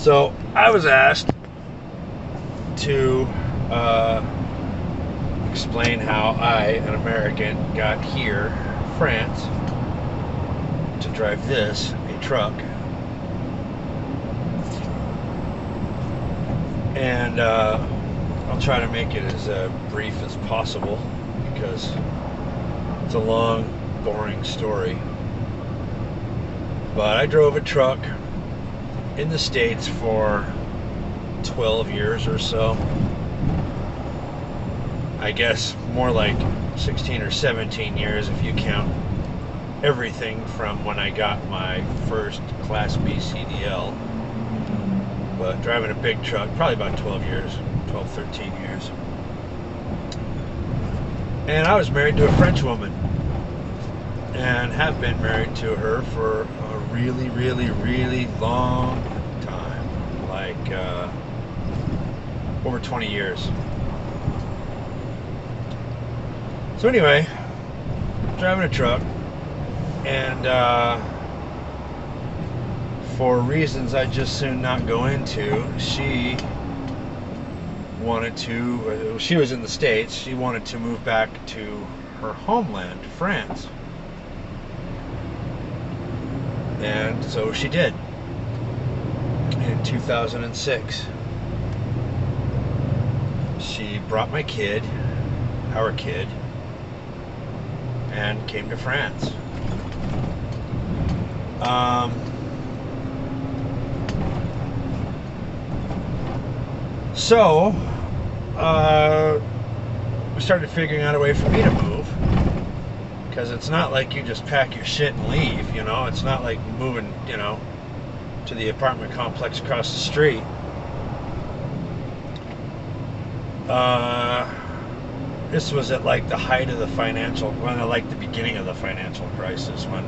So I was asked to explain how I, an American, got here, France, to drive this, a truck. And I'll try to make it as brief as possible because it's a long, boring story. But I drove a truck in the States for 12 years or so. I guess more like 16 or 17 years if you count everything from when I got my first Class B CDL. But driving a big truck, probably about 12 years, 12, 13 years. And I was married to a French woman and have been married to her for a really, really, really long time, like over 20 years. So anyway, driving a truck, and for reasons I just soon not go into, she wanted to, she was in the States, she wanted to move back to her homeland, France. And so she did in 2006. She brought my kid, our kid, and came to France. So we started figuring out a way for me to move, because it's not like you just pack your shit and leave, you know. It's not like moving, you know, to the apartment complex across the street. This was at like the height of the financial, well, like the beginning of the financial crisis, when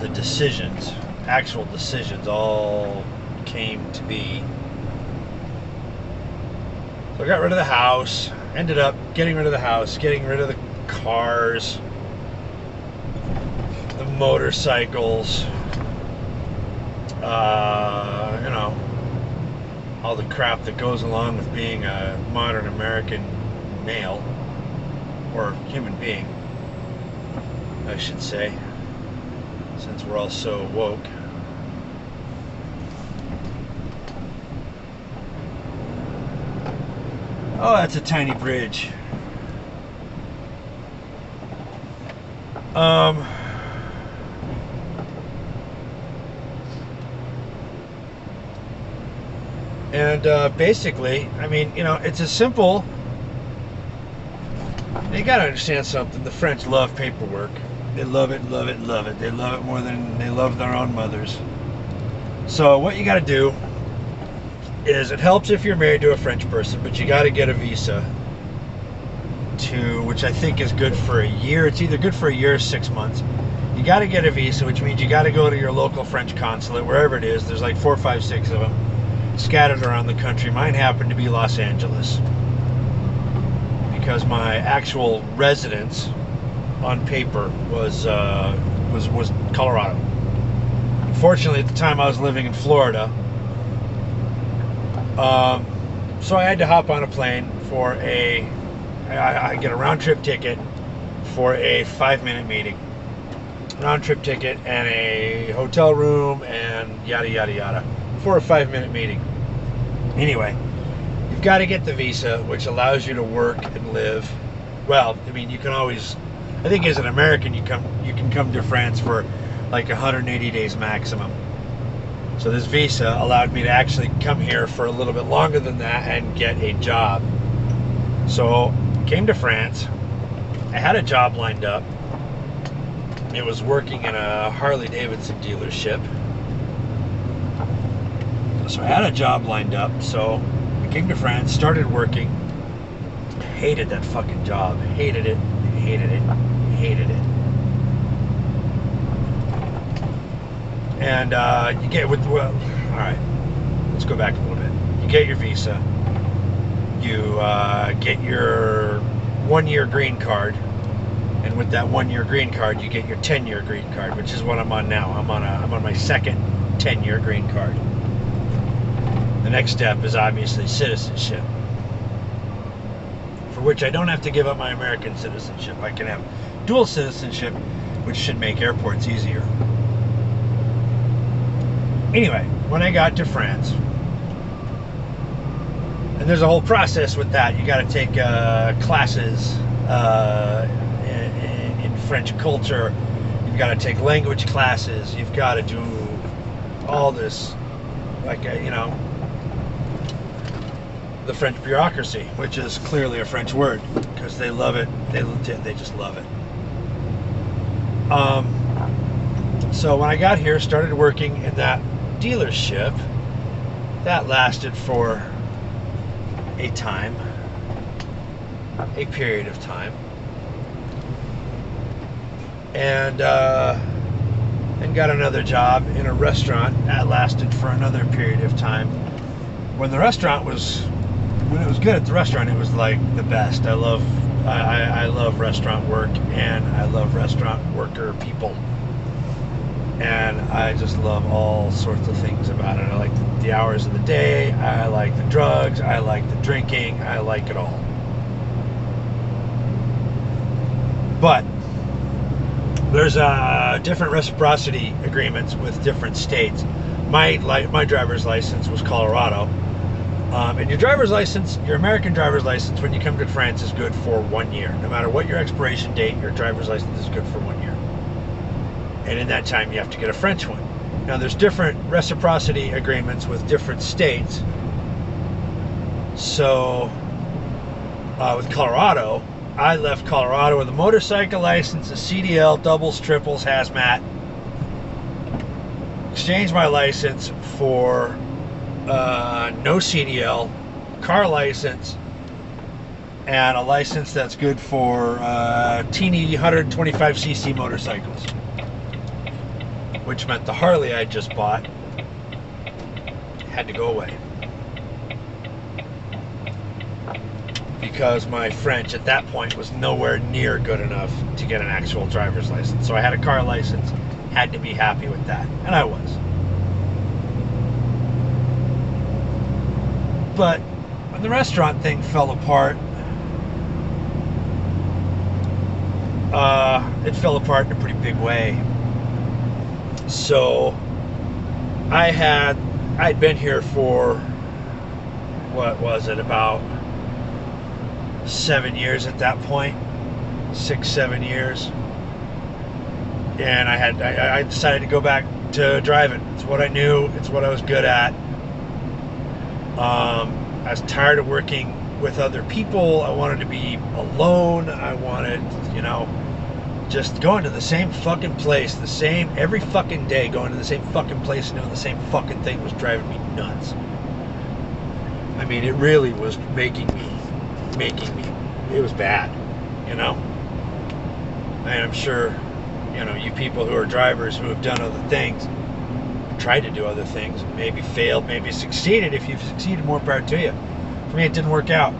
the decisions, actual decisions, all came to be. So I got rid of the house, ended up getting rid of the house, getting rid of the cars, the motorcycles, you know, all the crap that goes along with being a modern American male, or human being, I should say, since we're all so woke. Oh, that's a tiny bridge. And basically, I mean, you know, it's a simple. You gotta understand something. The French love paperwork. They love it, love it, love it. They love it more than they love their own mothers. So what you gotta do is, it helps if you're married to a French person, but you gotta get a visa to, which I think is good for a year. It's either good for a year or 6 months. You gotta get a visa, which means you gotta go to your local French consulate, wherever it is. There's like 4, 5, 6 of them scattered around the country. Mine happened to be Los Angeles, because my actual residence on paper was Colorado. Unfortunately, at the time I was living in Florida, so I had to hop on a plane for I get a round-trip ticket for a 5-minute meeting, round-trip ticket and a hotel room and yada yada yada for a 5-minute meeting. Anyway, you've got to get the visa, which allows you to work and live. Well, I mean, you can always, I think as an American, you can come to France for like 180 days maximum. So this visa allowed me to actually come here for a little bit longer than that and get a job. So came to France. I had a job lined up. It was working in a Harley Davidson dealership. So I had a job lined up. So I came to France, started working. Hated that fucking job. Hated it. Hated it. Hated it. And you get with, well, all right, let's go back a little bit. You get your visa. You get your 1-year green card, and with that 1-year green card, you get your 10-year green card, which is what I'm on now. I'm on my second 10-year green card. The next step is obviously citizenship, for which I don't have to give up my American citizenship. I can have dual citizenship, which should make airports easier. Anyway, when I got to France, and there's a whole process with that. You got to take classes in French culture. You've got to take language classes. You've got to do all this, like, the French bureaucracy, which is clearly a French word, because they love it. They just love it. So when I got here, started working in that dealership. That lasted for a period of time, and got another job in a restaurant. That lasted for another period of time. When it was good at the restaurant, it was like the best. I love restaurant work, and I love restaurant worker people, and I just love all sorts of things about it. I like the hours of the day, I like the drugs, I like the drinking, I like it all. But there's different reciprocity agreements with different states. My driver's license was Colorado, and your driver's license, your American driver's license, when you come to France, is good for 1 year. No matter what your expiration date, your driver's license is good for 1 year. And in that time, you have to get a French one. Now, there's different reciprocity agreements with different states. So, with Colorado, I left Colorado with a motorcycle license, a CDL, doubles, triples, hazmat. Exchanged my license for no CDL, car license, and a license that's good for teeny 125cc motorcycles, which meant the Harley I just bought had to go away, because my French at that point was nowhere near good enough to get an actual driver's license. So I had a car license, had to be happy with that, and I was. But when the restaurant thing fell apart, it fell apart in a pretty big way. So I'd been here for, what was it, about 7 years at that point, 6-7 years, and I decided to go back to driving. It's what I knew, it's what I was good at. I was tired of working with other people. I wanted to be alone. I wanted, just going to the same fucking place, every fucking day, going to the same fucking place and doing the same fucking thing was driving me nuts. I mean, it really was making me, it was bad, And I'm sure, you people who are drivers who have done other things, tried to do other things, maybe failed, maybe succeeded. If you've succeeded, more power to you. For me, it didn't work out.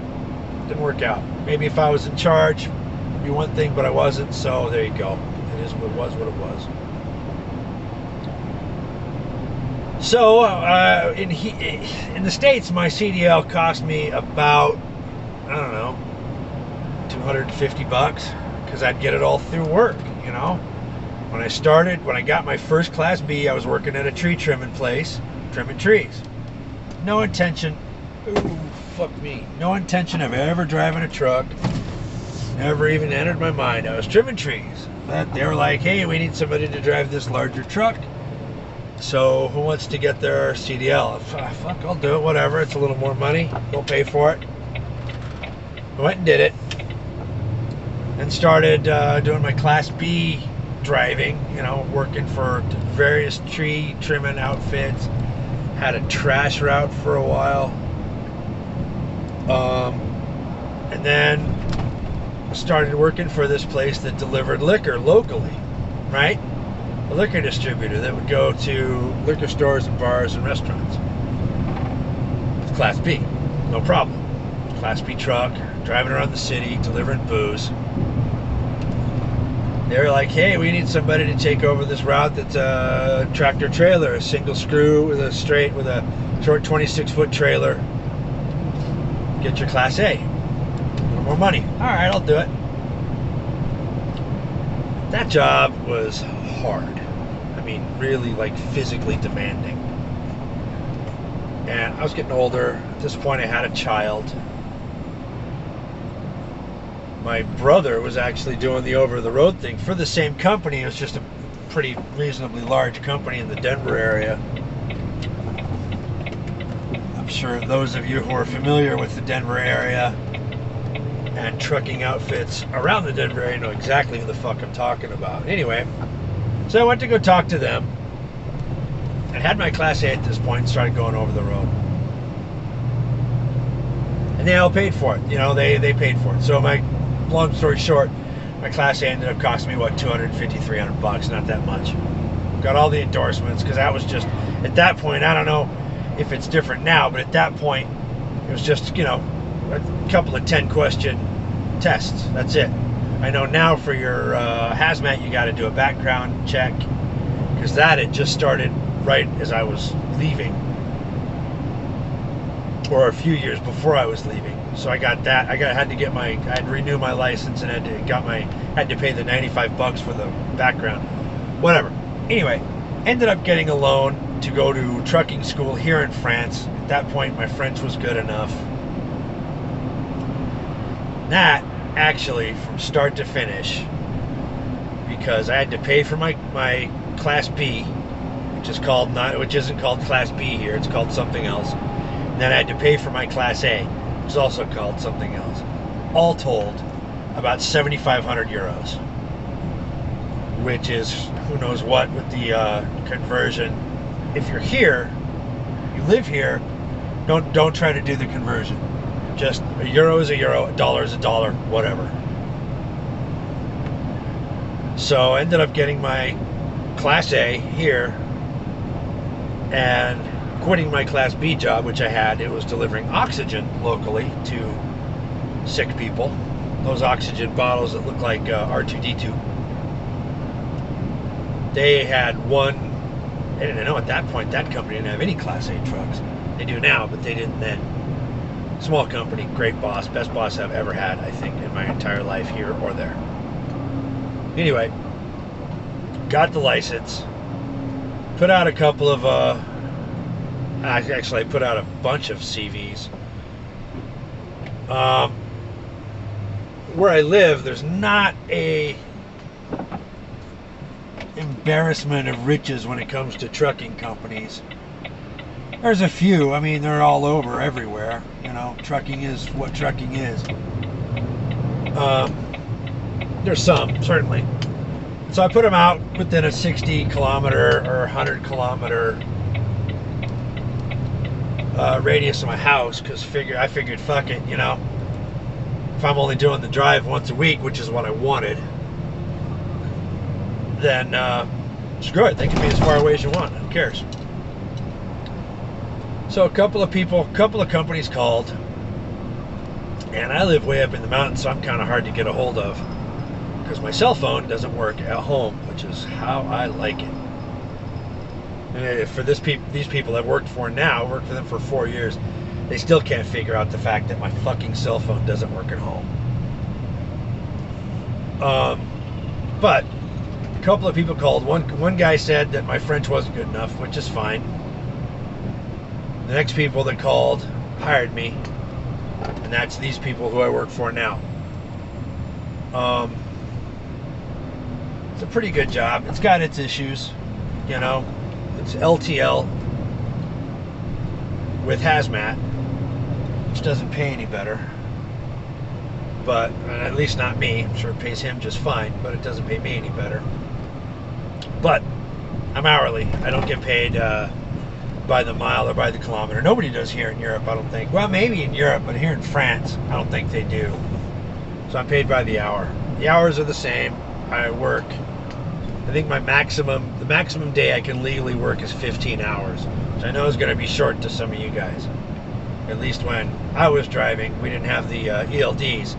Maybe if I was in charge, it'd be one thing, but I wasn't, so there you go. It is what it was. So, in the States, my CDL cost me about, I don't know, $250, because I'd get it all through work, When I got my first Class B, I was working at a tree trimming place, trimming trees. No intention of ever driving a truck. Never even entered my mind. I was trimming trees. But they were like, hey, we need somebody to drive this larger truck. So who wants to get their CDL? Fuck, I'll do it, whatever. It's a little more money. We'll pay for it. I went and did it. And started doing my Class B driving, working for various tree trimming outfits. Had a trash route for a while. And then started working for this place that delivered liquor locally, right? A liquor distributor that would go to liquor stores and bars and restaurants. It's Class B, no problem. Class B truck, driving around the city, delivering booze. They were like, hey, we need somebody to take over this route that's a tractor trailer, a single screw with a short 26-foot trailer. Get your Class A. For more money. All right, I'll do it. That job was hard. I mean, really, like, physically demanding. And I was getting older. At this point, I had a child. My brother was actually doing the over-the-road thing for the same company. It was just a pretty reasonably large company in the Denver area. I'm sure those of you who are familiar with the Denver area and trucking outfits around the Denver area know exactly who the fuck I'm talking about. Anyway, so I went to go talk to them. I had my Class A at this point and started going over the road. And they all paid for it. You know, they paid for it. So long story short, my Class A ended up costing me, what, $250, $300, not that much. Got all the endorsements, because that was just, at that point, I don't know if it's different now, but at that point, it was just, you know, a couple of 10-question tests. That's it. I know now for your hazmat, you got to do a background check, because that had just started right as I was leaving, or a few years before I was leaving. So I got that. I had to renew my license and had to pay the $95 for the background, whatever. Anyway, ended up getting a loan to go to trucking school here in France. At that point, my French was good enough. That actually, from start to finish, because I had to pay for my Class B, which isn't called Class B here. It's called something else. And then I had to pay for my Class A, which is also called something else. All told, about 7,500 euros, which is who knows what with the conversion. If you're here, you live here, don't try to do the conversion. Just a euro is a euro, a dollar is a dollar, whatever. So I ended up getting my Class A here and quitting my Class B job, which I had. It was delivering oxygen locally to sick people. Those oxygen bottles that look like R2-D2. They had one, I didn't know at that point, that company didn't have any Class A trucks. They do now, but they didn't then. Small company, great boss, best boss I've ever had, I think, in my entire life, here or there. Anyway, got the license, put out a couple of, actually I put out a bunch of CVs. Where I live, there's not a embarrassment of riches when it comes to trucking companies. There's a few. I mean, they're all over, everywhere. You know, trucking is what trucking is. There's some, certainly. So I put them out within a 60-kilometer or 100-kilometer radius of my house, because I figured, fuck it, you know, if I'm only doing the drive once a week, which is what I wanted, then screw it. They can be as far away as you want. Who cares? So a couple of companies called, and I live way up in the mountains, so I'm kind of hard to get a hold of, because my cell phone doesn't work at home, which is how I like it. And for these people I've worked for them for 4 years, they still can't figure out the fact that my fucking cell phone doesn't work at home. But a couple of people called. One guy said that my French wasn't good enough, which is fine. The next people that called hired me, and that's these people who I work for now. It's a pretty good job. It's got its issues, you know. It's LTL with hazmat, which doesn't pay any better. But at least not me. I'm sure it pays him just fine, but it doesn't pay me any better. But I'm hourly. I don't get paid by the mile or by the kilometer. Nobody does here in Europe, I don't think. Well, maybe in Europe, but here in France, I don't think they do. So I'm paid by the hour. The hours are the same. I work, I think the maximum day I can legally work is 15 hours, which I know is going to be short to some of you guys. At least when I was driving, we didn't have the ELDs.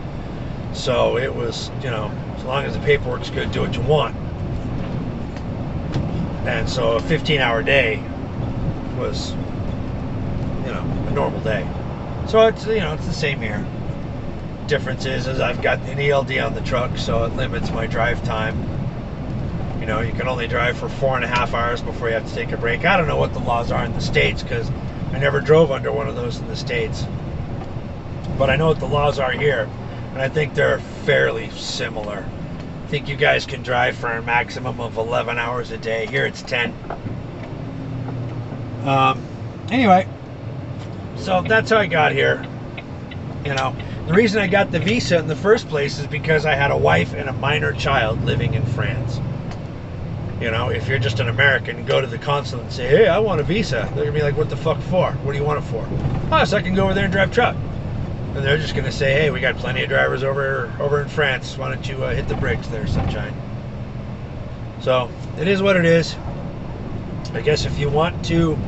So it was, as long as the paperwork's good, do what you want. And so a 15-hour day was, a normal day. So it's, it's the same here. Difference is I've got an ELD on the truck, so it limits my drive time. You can only drive for 4.5 hours before you have to take a break. I don't know what the laws are in the States because I never drove under one of those in the States. But I know what the laws are here, and I think they're fairly similar. I think you guys can drive for a maximum of 11 hours a day. Here it's 10. Anyway, so that's how I got here. The reason I got the visa in the first place is because I had a wife and a minor child living in France. If you're just an American and go to the consulate and say, hey, I want a visa, they're going to be like, what the fuck for? What do you want it for? Oh, so I can go over there and drive truck. And they're just going to say, hey, we got plenty of drivers over in France. Why don't you hit the brakes there, sunshine? So it is what it is. I guess if you want to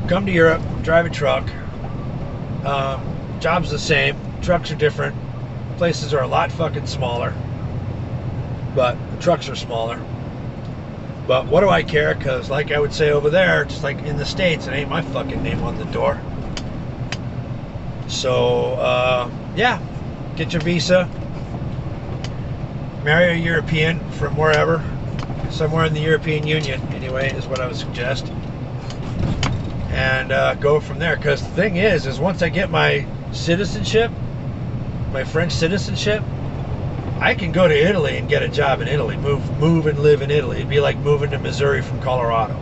come to Europe, drive a truck, job's the same. Trucks are different. Places are a lot fucking smaller. But the trucks are smaller. But what do I care? Because like I would say over there, just like in the States, it ain't my fucking name on the door. So, yeah, get your visa. Marry a European from wherever. Somewhere in the European Union, anyway, is what I would suggest. And go from there. Because the thing is once I get my citizenship, my French citizenship, I can go to Italy and get a job in Italy. Move and live in Italy. It'd be like moving to Missouri from Colorado.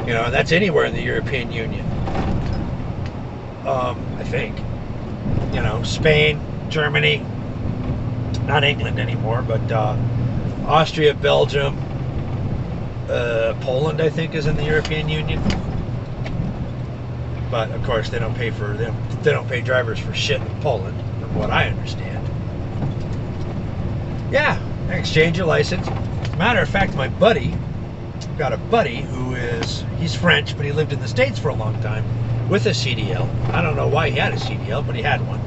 And that's anywhere in the European Union. I think. Spain, Germany, not England anymore, but Austria, Belgium, Poland, I think, is in the European Union. But of course, they don't pay drivers for shit in Poland, from what I understand. Yeah, exchange your license. Matter of fact, my buddy, got a buddy he's French, but he lived in the States for a long time with a CDL. I don't know why he had a CDL, but he had one.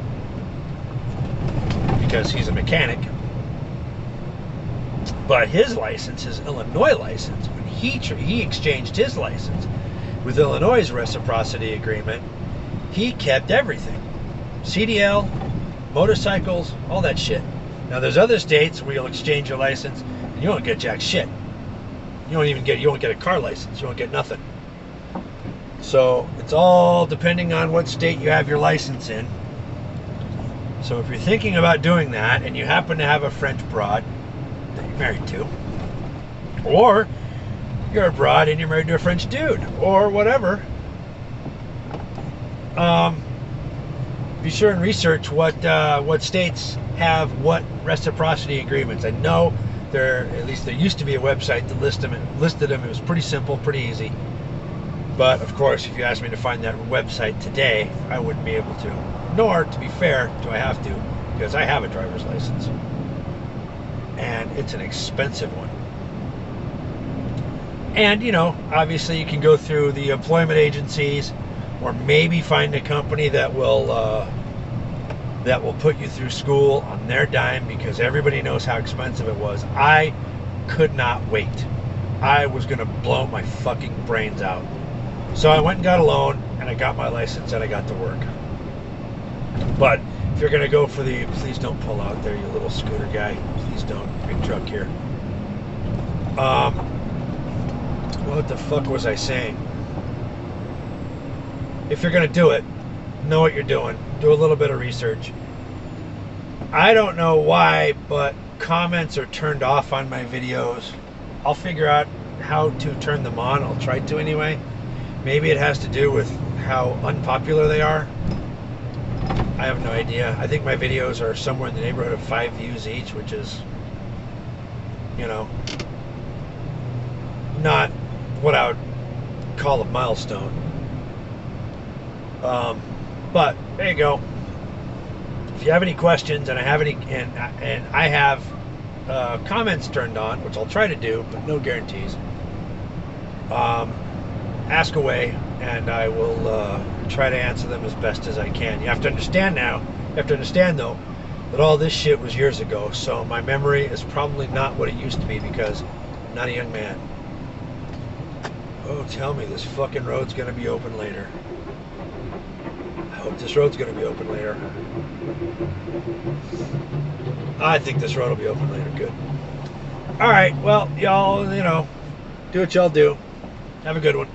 Because he's a mechanic. But his license, his Illinois license, when he exchanged his license with Illinois' reciprocity agreement, he kept everything. CDL, motorcycles, all that shit. Now there's other states where you'll exchange your license and you won't get jack shit. You won't get a car license. You won't get nothing. So it's all depending on what state you have your license in. So if you're thinking about doing that and you happen to have a French broad that you're married to, or you're abroad and you're married to a French dude, or whatever, be sure and research what states have what reciprocity agreements. I know there used to be a website that listed them. It was pretty simple, pretty easy. But of course, if you asked me to find that website today, I wouldn't be able to. Nor, to be fair, do I have to, because I have a driver's license. And it's an expensive one. And, obviously you can go through the employment agencies, or maybe find a company that will put you through school on their dime, because everybody knows how expensive it was. I could not wait. I was going to blow my fucking brains out. So I went and got a loan, and I got my license, and I got to work. But if you're going to go for please don't pull out there, you little scooter guy. Please don't. Big truck here. What the fuck was I saying? If you're going to do it, know what you're doing. Do a little bit of research. I don't know why, but comments are turned off on my videos. I'll figure out how to turn them on. I'll try to anyway. Maybe it has to do with how unpopular they are. I have no idea. I think my videos are somewhere in the neighborhood of 5 views each, which is, not what I would call a milestone. But there you go. If you have any questions, and I have comments turned on, which I'll try to do, but no guarantees. Ask away, and I will try to answer them as best as I can. You have to understand now, have to understand though that all this shit was years ago, so my memory is probably not what it used to be because I'm not a young man. Oh, tell me this fucking road's gonna be open later. I hope this road's gonna be open later. I think this road will be open later. Good. All right. Well, y'all, do what y'all do. Have a good one.